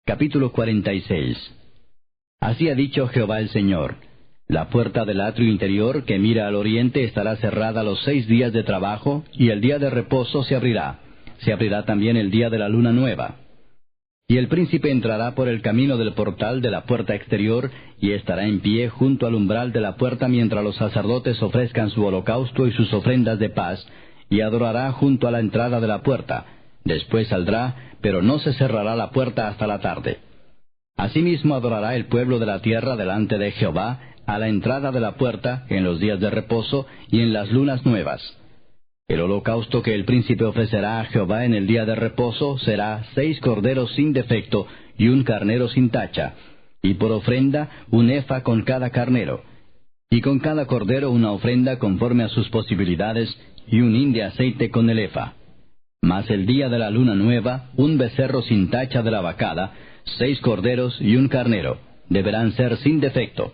Capítulo 46. Así ha dicho Jehová el Señor: la puerta del atrio interior que mira al oriente estará cerrada los 6 días de trabajo, y el día de reposo se abrirá. Se abrirá también el día de la luna nueva. Y el príncipe entrará por el camino del portal de la puerta exterior, y estará en pie junto al umbral de la puerta mientras los sacerdotes ofrezcan su holocausto y sus ofrendas de paz, y adorará junto a la entrada de la puerta. Después saldrá, pero no se cerrará la puerta hasta la tarde. Asimismo adorará el pueblo de la tierra delante de Jehová, a la entrada de la puerta, en los días de reposo y en las lunas nuevas. El holocausto que el príncipe ofrecerá a Jehová en el día de reposo será 6 corderos sin defecto y un carnero sin tacha, y por ofrenda un efa con cada carnero, y con cada cordero una ofrenda conforme a sus posibilidades, y un hin de aceite con el efa. Mas el día de la luna nueva, un becerro sin tacha de la vacada, 6 corderos y un carnero, deberán ser sin defecto.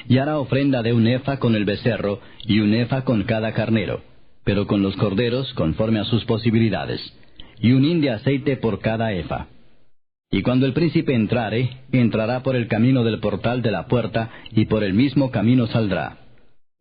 Y hará ofrenda de un efa con el becerro, y un efa con cada carnero, pero con los corderos conforme a sus posibilidades, y un hin de aceite por cada efa. Y cuando el príncipe entrare, entrará por el camino del portal de la puerta, y por el mismo camino saldrá.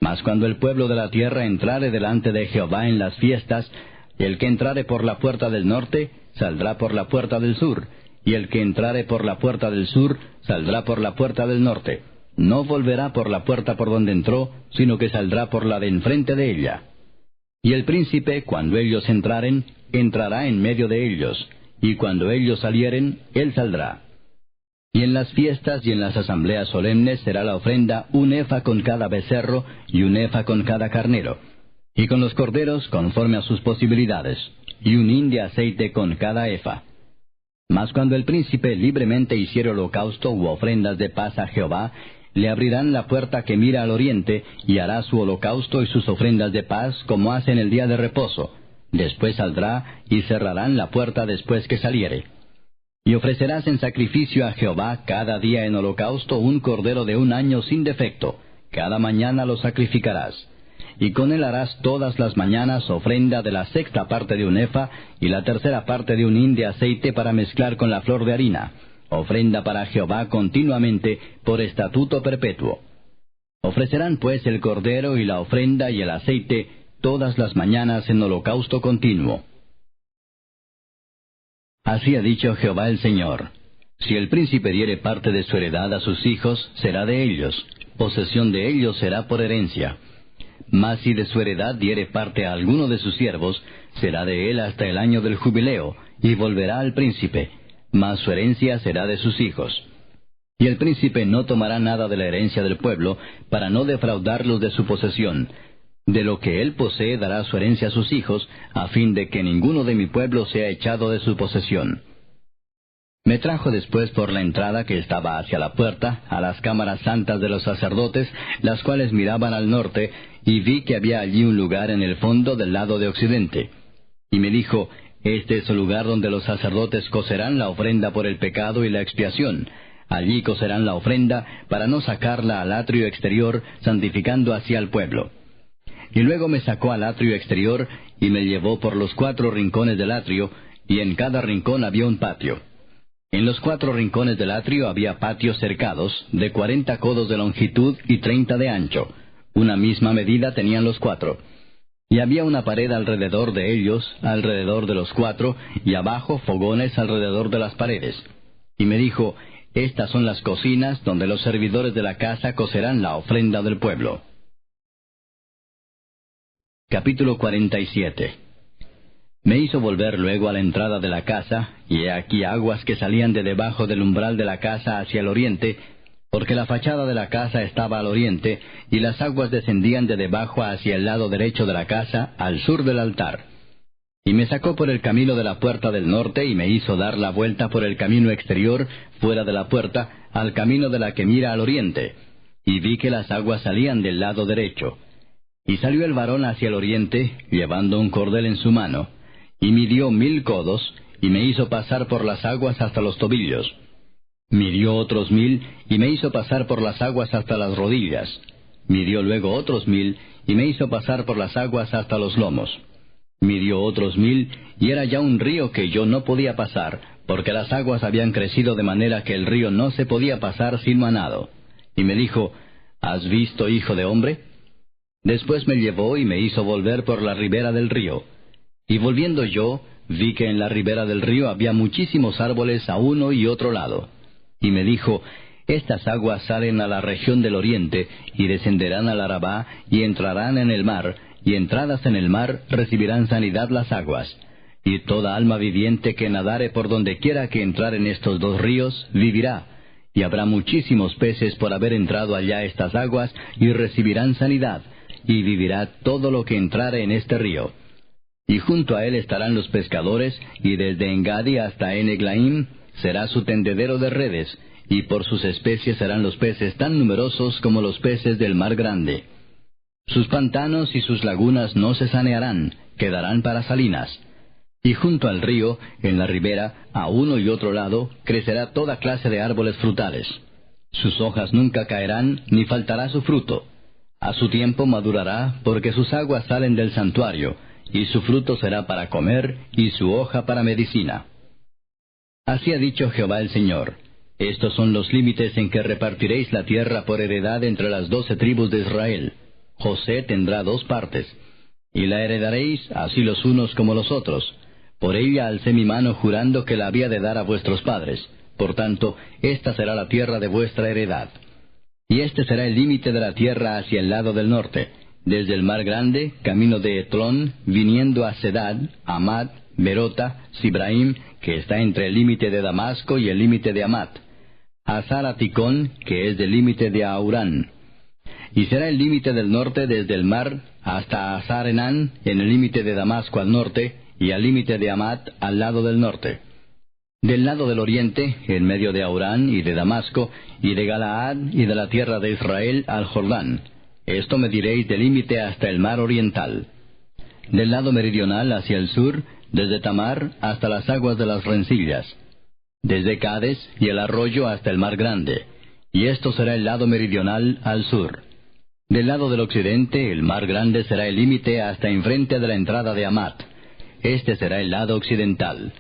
Mas cuando el pueblo de la tierra entrare delante de Jehová en las fiestas, el que entrare por la puerta del norte, saldrá por la puerta del sur, y el que entrare por la puerta del sur, saldrá por la puerta del norte. No volverá por la puerta por donde entró, sino que saldrá por la de enfrente de ella. Y el príncipe, cuando ellos entraren, entrará en medio de ellos, y cuando ellos salieren, él saldrá. Y en las fiestas y en las asambleas solemnes será la ofrenda un efa con cada becerro, y un efa con cada carnero, y con los corderos conforme a sus posibilidades, y un hin de aceite con cada efa. Mas cuando el príncipe libremente hiciere holocausto u ofrendas de paz a Jehová, le abrirán la puerta que mira al oriente, y hará su holocausto y sus ofrendas de paz, como hace en el día de reposo. Después saldrá, y cerrarán la puerta después que saliere. Y ofrecerás en sacrificio a Jehová cada día en holocausto un cordero de 1 año sin defecto. Cada mañana lo sacrificarás. Y con él harás todas las mañanas ofrenda de la 6ª parte de un efa, y la 3ª parte de un hin de aceite para mezclar con la flor de harina. Ofrenda para Jehová continuamente, por estatuto perpetuo. Ofrecerán pues el cordero y la ofrenda y el aceite todas las mañanas en holocausto continuo. Así ha dicho Jehová el Señor: si el príncipe diere parte de su heredad a sus hijos, será de ellos, posesión de ellos será por herencia. Mas si de su heredad diere parte a alguno de sus siervos, será de él hasta el año del jubileo, y volverá al príncipe, mas su herencia será de sus hijos. Y el príncipe no tomará nada de la herencia del pueblo, para no defraudarlos de su posesión. De lo que él posee dará su herencia a sus hijos, a fin de que ninguno de mi pueblo sea echado de su posesión. Me trajo después por la entrada que estaba hacia la puerta, a las cámaras santas de los sacerdotes, las cuales miraban al norte, y vi que había allí un lugar en el fondo del lado de occidente. Y me dijo: este es el lugar donde los sacerdotes cocerán la ofrenda por el pecado y la expiación. Allí cocerán la ofrenda, para no sacarla al atrio exterior, santificando así al pueblo. Y luego me sacó al atrio exterior, y me llevó por los 4 rincones del atrio, y en cada rincón había un patio. En los 4 rincones del atrio había patios cercados, de 40 codos de longitud y 30 de ancho. Una misma medida tenían los 4. Y había una pared alrededor de ellos, alrededor de los 4, y abajo fogones alrededor de las paredes. Y me dijo: estas son las cocinas donde los servidores de la casa cocerán la ofrenda del pueblo. Capítulo 47. Me hizo volver luego a la entrada de la casa, y he aquí aguas que salían de debajo del umbral de la casa hacia el oriente, porque la fachada de la casa estaba al oriente, y las aguas descendían de debajo hacia el lado derecho de la casa, al sur del altar. Y me sacó por el camino de la puerta del norte, y me hizo dar la vuelta por el camino exterior, fuera de la puerta, al camino de la que mira al oriente. Y vi que las aguas salían del lado derecho. Y salió el varón hacia el oriente, llevando un cordel en su mano, y midió 1000 codos, y me hizo pasar por las aguas hasta los tobillos. Midió otros 1000, y me hizo pasar por las aguas hasta las rodillas. Midió luego otros 1000, y me hizo pasar por las aguas hasta los lomos. Midió otros 1000, y era ya un río que yo no podía pasar, porque las aguas habían crecido de manera que el río no se podía pasar sin manado. Y me dijo, ¿has visto, hijo de hombre? Después me llevó y me hizo volver por la ribera del río. Y volviendo yo, vi que en la ribera del río había muchísimos árboles a uno y otro lado. Y me dijo, estas aguas salen a la región del oriente, y descenderán al Arabá, y entrarán en el mar, y entradas en el mar recibirán sanidad las aguas. Y toda alma viviente que nadare por donde quiera que entrar en estos dos ríos, vivirá. Y habrá muchísimos peces por haber entrado allá estas aguas, y recibirán sanidad, y vivirá todo lo que entrare en este río. Y junto a él estarán los pescadores, y desde Engadi hasta Eneglaim será su tendedero de redes, y por sus especies serán los peces tan numerosos como los peces del mar grande. Sus pantanos y sus lagunas no se sanearán, quedarán para salinas. Y junto al río, en la ribera, a uno y otro lado, crecerá toda clase de árboles frutales. Sus hojas nunca caerán, ni faltará su fruto. A su tiempo madurará, porque sus aguas salen del santuario, y su fruto será para comer, y su hoja para medicina. Así ha dicho Jehová el Señor. Estos son los límites en que repartiréis la tierra por heredad entre las 12 tribus de Israel. José tendrá 2 partes. Y la heredaréis así los unos como los otros. Por ella alcé mi mano jurando que la había de dar a vuestros padres. Por tanto, esta será la tierra de vuestra heredad. Y este será el límite de la tierra hacia el lado del norte, desde el mar grande, camino de Etlón, viniendo a Sedad, Amat, Berota, Sibraim, que está entre el límite de Damasco y el límite de Amat, Hazar Aticón, que es del límite de Aurán. Y será el límite del norte desde el mar hasta Hazar Enán, en el límite de Damasco al norte, y al límite de Amat al lado del norte. Del lado del oriente, en medio de Aurán y de Damasco, y de Galaad y de la tierra de Israel al Jordán. Esto mediréis del límite hasta el mar oriental. Del lado meridional hacia el sur, desde Tamar hasta las aguas de las rencillas. Desde Cades y el arroyo hasta el mar grande. Y esto será el lado meridional al sur. Del lado del occidente, el mar grande será el límite hasta enfrente de la entrada de Amat. Este será el lado occidental.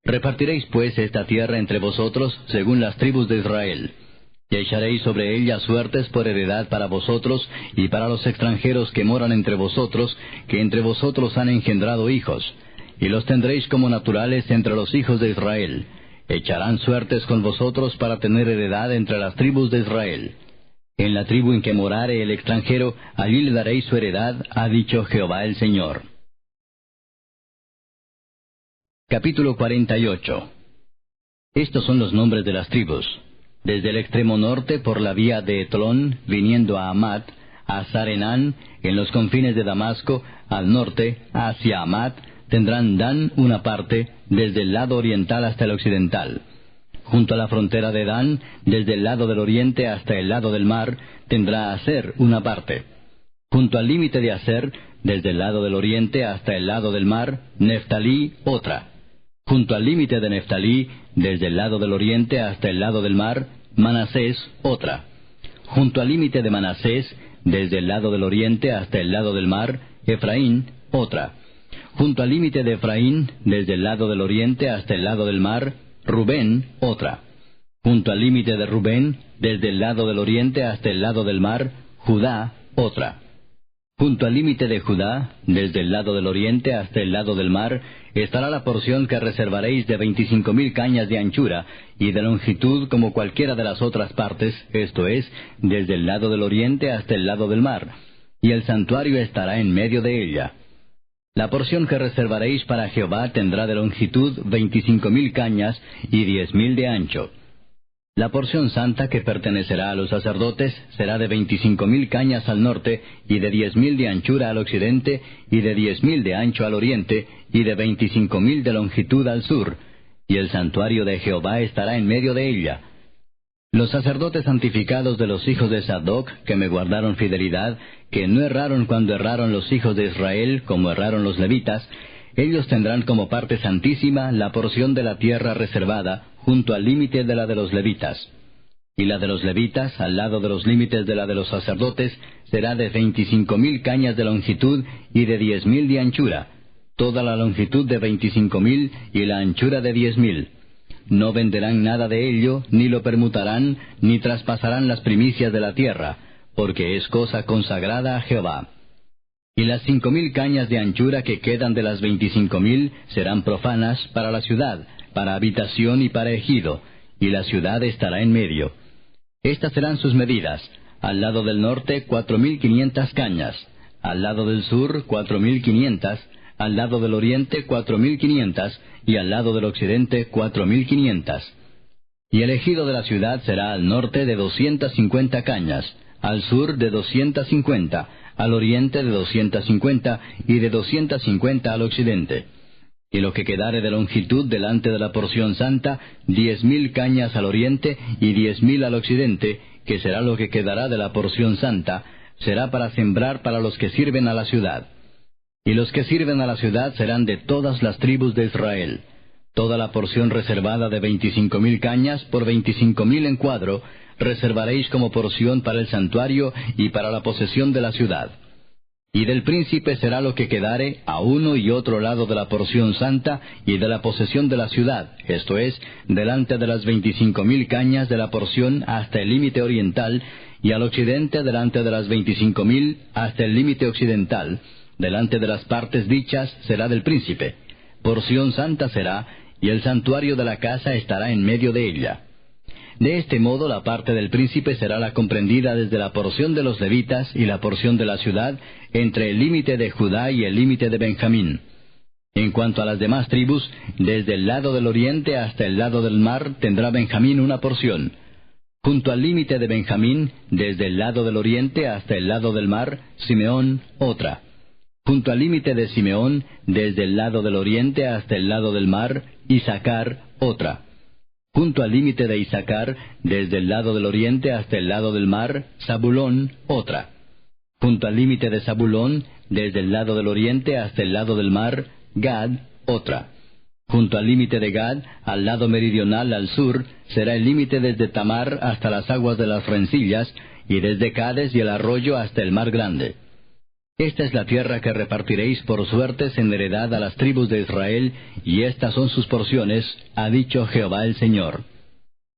Repartiréis pues esta tierra entre vosotros según las tribus de Israel. Y echaréis sobre ella suertes por heredad para vosotros y para los extranjeros que moran entre vosotros, que entre vosotros han engendrado hijos. Y los tendréis como naturales entre los hijos de Israel. Echarán suertes con vosotros para tener heredad entre las tribus de Israel. En la tribu en que morare el extranjero, allí le daréis su heredad, ha dicho Jehová el Señor. Capítulo 48. Estos son los nombres de las tribus. Desde el extremo norte por la vía de Etlón, viniendo a Amat, a Hazar-Enán, en los confines de Damasco, al norte, hacia Amat, tendrán Dan una parte, desde el lado oriental hasta el occidental. Junto a la frontera de Dan, desde el lado del oriente hasta el lado del mar, tendrá Aser una parte. Junto al límite de Aser, desde el lado del oriente hasta el lado del mar, Neftalí otra. Junto al límite de Neftalí, desde el lado del oriente hasta el lado del mar, Manasés otra. Junto al límite de Manasés, desde el lado del oriente hasta el lado del mar, Efraín otra. Junto al límite de Efraín, desde el lado del oriente hasta el lado del mar, Rubén otra. Junto al límite de Rubén, desde el lado del oriente hasta el lado del mar, Judá otra. Junto al límite de Judá, desde el lado del oriente hasta el lado del mar, estará la porción que reservaréis de 25,000 cañas de anchura, y de longitud como cualquiera de las otras partes, esto es, desde el lado del oriente hasta el lado del mar, y el santuario estará en medio de ella. La porción que reservaréis para Jehová tendrá de longitud 25,000 cañas y 10,000 de ancho. La porción santa que pertenecerá a los sacerdotes será de 25,000 cañas al norte, y de 10,000 de anchura al occidente, y de 10,000 de ancho al oriente, y de 25,000 de longitud al sur, y el santuario de Jehová estará en medio de ella. Los sacerdotes santificados de los hijos de Sadoc, que me guardaron fidelidad, que no erraron cuando erraron los hijos de Israel, como erraron los levitas, ellos tendrán como parte santísima la porción de la tierra reservada, junto al límite de la de los levitas. Y la de los levitas, al lado de los límites de la de los sacerdotes, será de 25,000 cañas de longitud y de 10,000 de anchura, toda la longitud de 25,000 y la anchura de 10,000. no venderán nada de ello, ni lo permutarán, ni traspasarán las primicias de la tierra, porque es cosa consagrada a Jehová. Y las 5,000 cañas de anchura que quedan de las 25,000 serán profanas para la ciudad, para habitación y para ejido, y la ciudad estará en medio. Estas serán sus medidas: al lado del norte 4,500 cañas, al lado del sur 4,500, al lado del oriente 4,500, y al lado del occidente 4,500. Y el ejido de la ciudad será al norte de 250 cañas, al sur de 250, al oriente de 250, y de 250 al occidente. Y lo que quedare de longitud delante de la porción santa, 10,000 cañas al oriente, y 10,000 al occidente, que será lo que quedará de la porción santa, será para sembrar para los que sirven a la ciudad. Y los que sirven a la ciudad serán de todas las tribus de Israel. Toda la porción reservada de 25,000 cañas por 25,000 en cuadro, reservaréis como porción para el santuario y para la posesión de la ciudad. Y del príncipe será lo que quedare a uno y otro lado de la porción santa y de la posesión de la ciudad, esto es, delante de las 25,000 cañas de la porción hasta el límite oriental, y al occidente delante de las 25,000 hasta el límite occidental, delante de las partes dichas será del príncipe. Porción santa será, y el santuario de la casa estará en medio de ella. De este modo la parte del príncipe será la comprendida desde la porción de los levitas y la porción de la ciudad, entre el límite de Judá y el límite de Benjamín. En cuanto a las demás tribus, desde el lado del oriente hasta el lado del mar tendrá Benjamín una porción. Junto al límite de Benjamín, desde el lado del oriente hasta el lado del mar, Simeón otra. Junto al límite de Simeón, desde el lado del oriente hasta el lado del mar, Isaacar otra. Junto al límite de Isaacar, desde el lado del oriente hasta el lado del mar, Zabulón otra. Junto al límite de Zabulón, desde el lado del oriente hasta el lado del mar, Gad otra. Junto al límite de Gad, al lado meridional al sur, será el límite desde Tamar hasta las aguas de las rencillas, y desde Cades y el arroyo hasta el mar grande. Esta es la tierra que repartiréis por suertes en heredad a las tribus de Israel, y estas son sus porciones, ha dicho Jehová el Señor.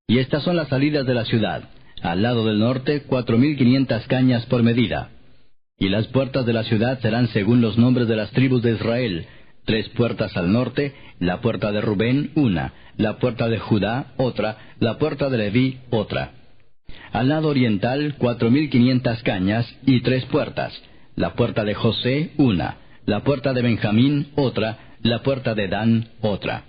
Y estas son las salidas de la ciudad: al lado del norte 4,500 cañas por medida. Y las puertas de la ciudad serán según los nombres de las tribus de Israel: 3 puertas al norte, la puerta de Rubén una, la puerta de Judá otra, la puerta de Leví otra. Al lado oriental 4,500 cañas y 3 puertas, la puerta de José una, la puerta de Benjamín otra, la puerta de Dan otra.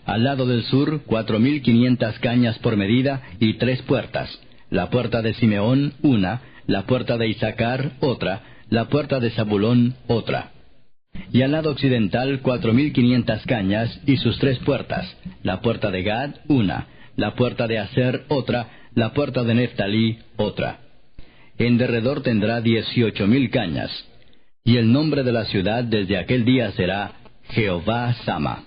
Al lado del sur 4,500 cañas por medida y 3 puertas, la puerta de Simeón una, la puerta de Isaacar otra, la puerta de Zabulón otra. Y al lado occidental 4,500 cañas y sus 3 puertas, la puerta de Gad una, la puerta de Aser otra, la puerta de Neftalí otra. En derredor tendrá 18,000 cañas. Y el nombre de la ciudad desde aquel día será Jehová Sama.